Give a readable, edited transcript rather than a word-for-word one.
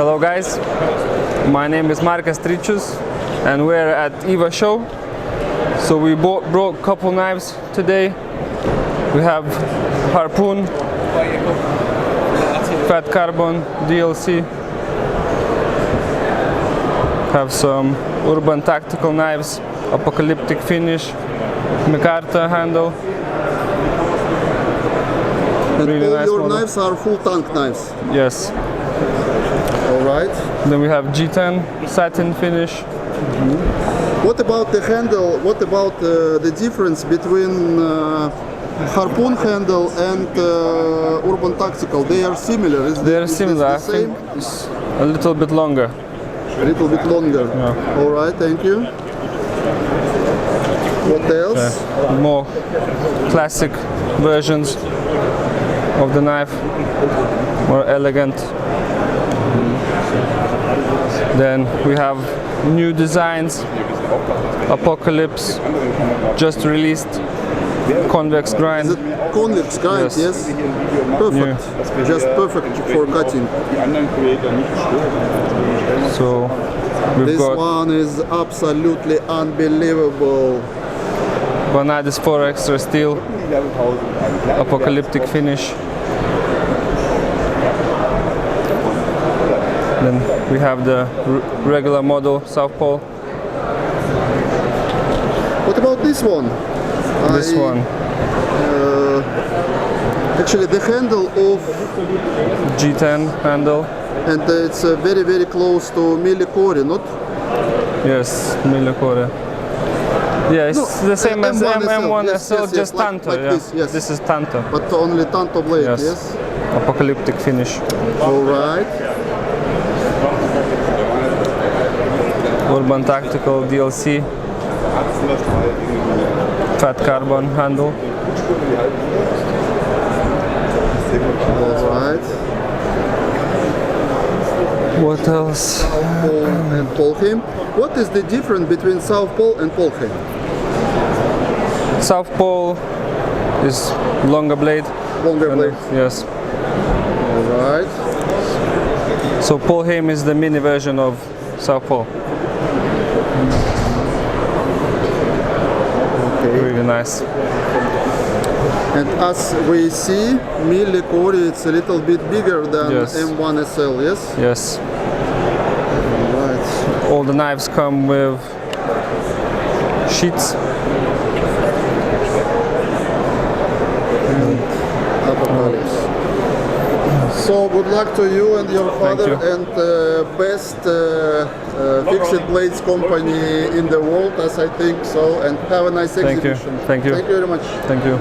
Hello guys, my name is Marcus Tricius and we're at EVA show. So we brought a couple knives today. We have Harpoon, Fat Carbon, DLC. Have some urban tactical knives, apocalyptic finish, McArthur handle. And really all nice your model. knives are full tank knives. Yes. All right. Then we have G10 satin finish. What about the handle? What about the difference between Harpoon handle and Urban Tactical? They are similar. They are is similar. this the same? I think it's a little bit longer. A little bit longer. Yeah. All right. Thank you. What else? More classic versions of the knife, more elegant. Then we have new designs, Apocalypse, just released, Convex grind. Is it Convex grind? Yes. Perfect. Just perfect for cutting. So we've This got one is absolutely unbelievable. Vanadis 4 extra steel, apocalyptic finish. Then we have the regular model South Pole. What about this one? This one, Actually, the handle of, G10 handle. and it's very, very close to millicore, not? Yes, millicore. Yeah, it's No, the same as M1 M1 yes, SL, yes, just like Tanto. Yeah. this, yes. This is Tanto. But only tanto blade, Yes. yes? Apocalyptic finish. All right. Urban Tactical DLC. Fat Carbon handle. All right. What else? Pole and Polheim. What is the difference between South Pole and Polheim? South Pole is longer blade. Longer blade. Yes. All right. So Polheim is the mini version of South Pole. Okay. Really nice. And as we see, millicore it's a little bit bigger than Yes. M1 SL, yes? Yes. All right. All the knives come with sheets. Apocalypse. So good luck to you and your father, you. and best fixed blades company in the world, as I think so. And have a nice Thank you. exhibition. Thank you. Thank you very much. Thank you.